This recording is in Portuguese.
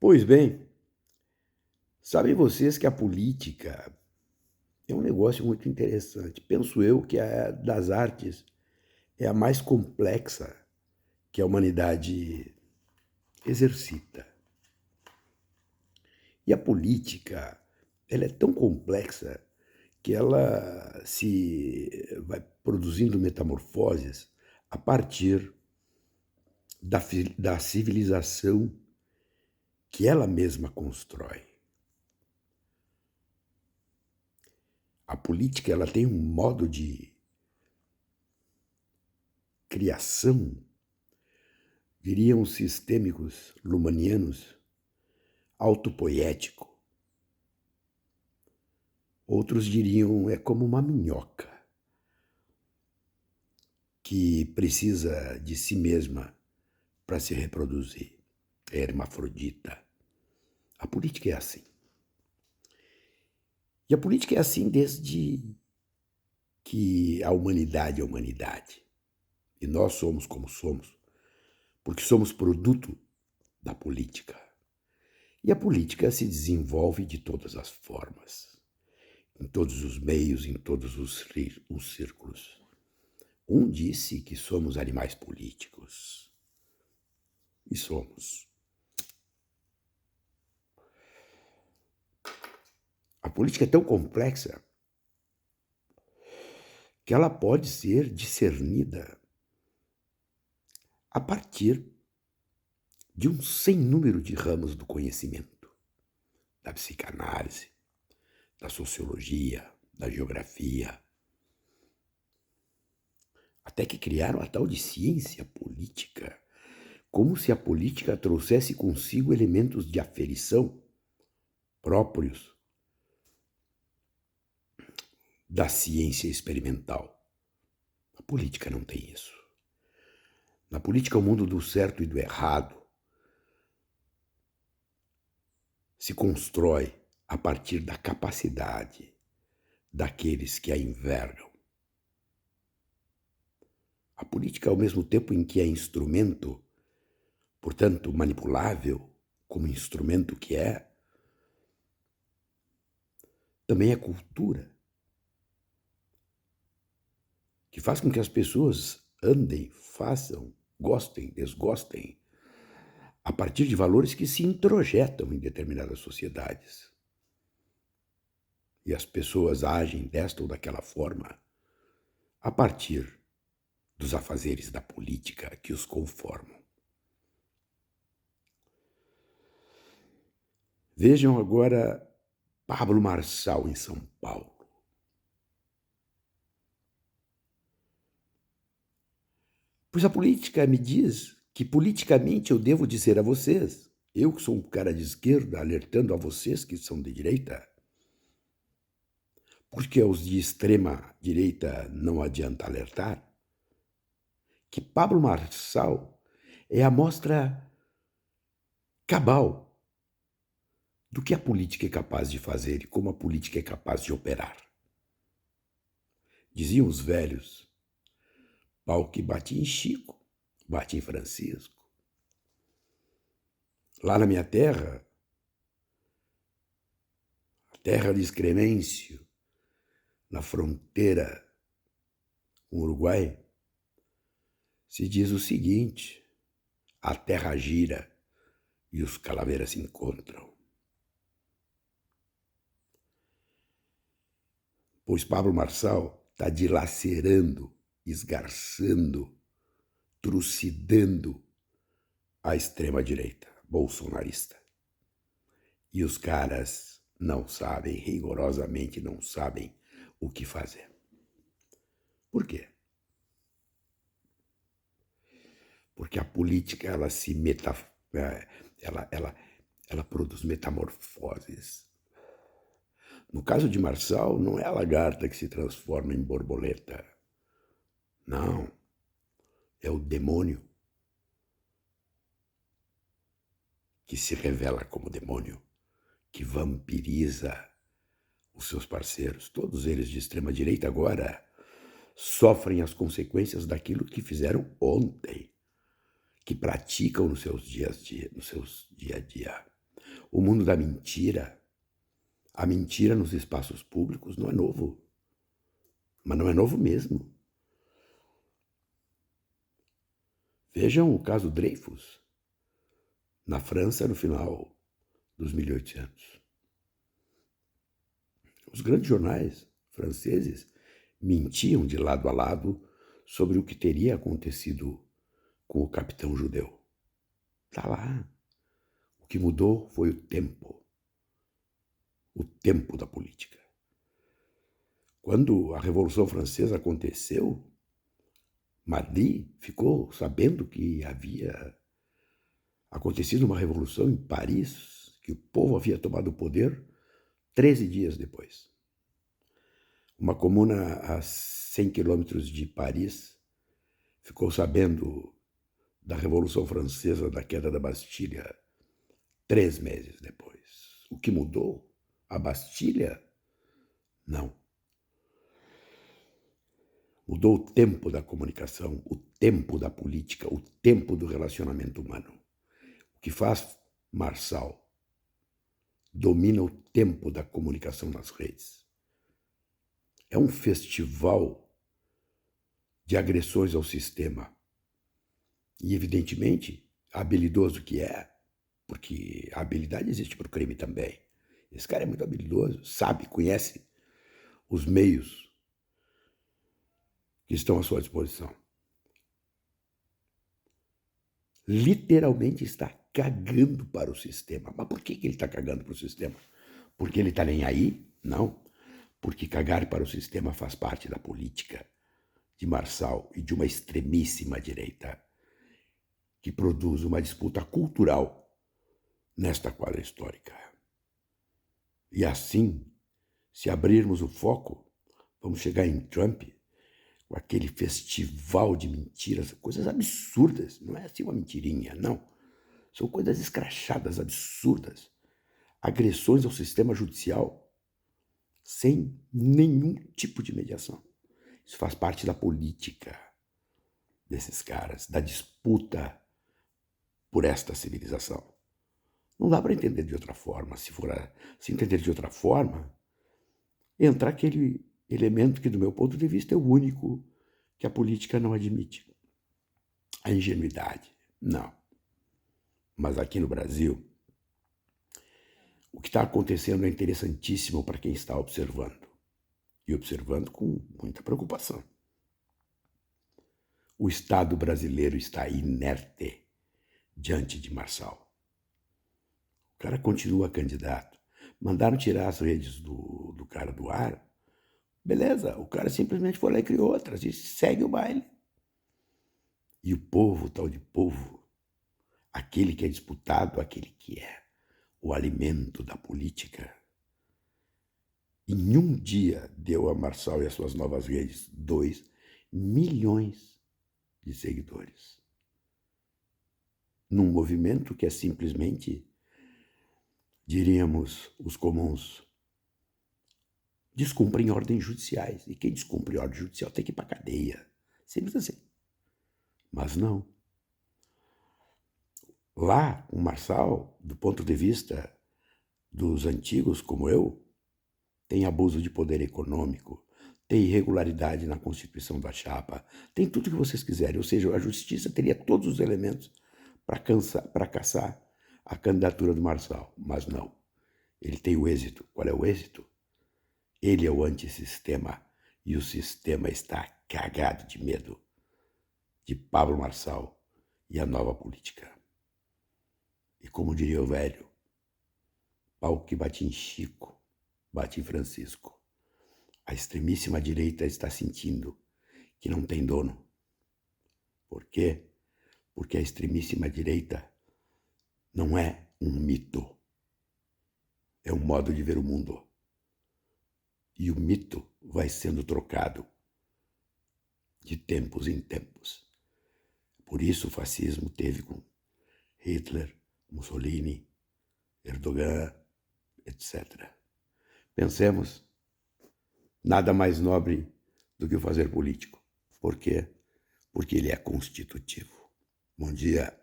Pois bem, sabem vocês que a política é um negócio muito interessante. Penso eu que a das artes é a mais complexa que a humanidade exercita. E a política, ela é tão complexa que ela se vai produzindo metamorfoses a partir da civilização que ela mesma constrói. A política ela tem um modo de criação, diriam os sistêmicos lumanianos, autopoético. Outros diriam é como uma minhoca que precisa de si mesma para se reproduzir. É hermafrodita. A política é assim. E a política é assim desde que a humanidade é humanidade. E nós somos como somos, porque somos produto da política. E a política se desenvolve de todas as formas, em todos os meios, em todos os círculos. Um disse que somos animais políticos. E somos. A política é tão complexa que ela pode ser discernida a partir de um sem número de ramos do conhecimento, da psicanálise, da sociologia, da geografia, até que criaram a tal de ciência política, como se a política trouxesse consigo elementos de aferição próprios da ciência experimental. A política não tem isso. Na política, o mundo do certo e do errado se constrói a partir da capacidade daqueles que a envergam. A política, ao mesmo tempo em que é instrumento, portanto manipulável, como instrumento que é, também é cultura, que faz com que as pessoas andem, façam, gostem, desgostem, a partir de valores que se introjetam em determinadas sociedades. E as pessoas agem desta ou daquela forma a partir dos afazeres da política que os conformam. Vejam agora Pablo Marçal em São Paulo. Pois a política me diz que politicamente eu devo dizer a vocês, eu que sou um cara de esquerda, alertando a vocês que são de direita, porque aos de extrema direita não adianta alertar, que Pablo Marçal é a mostra cabal do que a política é capaz de fazer e como a política é capaz de operar. Diziam os velhos, pau que bate em Chico, bate em Francisco. Lá na minha terra, a terra de Excremêncio, na fronteira com o Uruguai, se diz o seguinte, a terra gira e os calaveras se encontram. Pois Pablo Marçal está dilacerando, esgarçando, trucidando a extrema-direita bolsonarista. E os caras não sabem, rigorosamente não sabem o que fazer. Por quê? Porque a política ela se ela produz metamorfoses. No caso de Marçal, não é a lagarta que se transforma em borboleta. Não, é o demônio que se revela como demônio, que vampiriza os seus parceiros. Todos eles de extrema-direita agora sofrem as consequências daquilo que fizeram ontem, que praticam nos seus dia a dia. O mundo da mentira, a mentira nos espaços públicos não é novo. Mas não é novo mesmo. Vejam o caso Dreyfus, na França no final dos 1800. Os grandes jornais franceses mentiam de lado a lado sobre o que teria acontecido com o capitão judeu. Está lá. O que mudou foi o tempo da política. Quando a Revolução Francesa aconteceu, Madrid ficou sabendo que havia acontecido uma revolução em Paris, que o povo havia tomado o poder 13 dias depois. Uma comuna a 100 quilômetros de Paris ficou sabendo da Revolução Francesa, da queda da Bastilha, 3 meses depois. O que mudou? A Bastilha? Não. Mudou o tempo da comunicação, o tempo da política, o tempo do relacionamento humano. O que faz Marçal domina o tempo da comunicação nas redes. É um festival de agressões ao sistema. E, evidentemente, habilidoso que é, porque a habilidade existe para o crime também. Esse cara é muito habilidoso, sabe, conhece os meios que estão à sua disposição. Literalmente está cagando para o sistema. Mas por que ele está cagando para o sistema? Porque ele está nem aí? Não. Porque cagar para o sistema faz parte da política de Marçal e de uma extremíssima direita que produz uma disputa cultural nesta quadra histórica. E assim, se abrirmos o foco, vamos chegar em Trump com aquele festival de mentiras, coisas absurdas. Não é assim uma mentirinha, não. São coisas escrachadas, absurdas. Agressões ao sistema judicial sem nenhum tipo de mediação. Isso faz parte da política desses caras, da disputa por esta civilização. Não dá para entender de outra forma. Se entender de outra forma, entra aquele elemento que, do meu ponto de vista, é o único que a política não admite. A ingenuidade. Não. Mas aqui no Brasil, o que está acontecendo é interessantíssimo para quem está observando. E observando com muita preocupação. O Estado brasileiro está inerte diante de Marçal. O cara continua candidato. Mandaram tirar as redes do cara do ar. Beleza, o cara simplesmente foi lá e criou outras e segue o baile. E o povo, tal de povo, aquele que é disputado, aquele que é o alimento da política, em um dia deu a Marçal e as suas novas redes 2 milhões de seguidores. Num movimento que é simplesmente, diríamos, os comuns descumprem ordens judiciais. E quem descumpre ordem judicial tem que ir para a cadeia. Simples assim. Mas não. Lá, o Marçal, do ponto de vista dos antigos como eu, tem abuso de poder econômico, tem irregularidade na constituição da chapa, tem tudo o que vocês quiserem. Ou seja, a justiça teria todos os elementos para caçar a candidatura do Marçal. Mas não. Ele tem o êxito. Qual é o êxito? Ele é o antissistema e o sistema está cagado de medo de Pablo Marçal e a nova política. E como diria o velho, pau que bate em Chico, bate em Francisco. A extremíssima direita está sentindo que não tem dono. Por quê? Porque a extremíssima direita não é um mito. É um modo de ver o mundo. E o mito vai sendo trocado de tempos em tempos. Por isso o fascismo teve com Hitler, Mussolini, Erdogan, etc. Pensemos, nada mais nobre do que o fazer político. Por quê? Porque ele é constitutivo. Bom dia.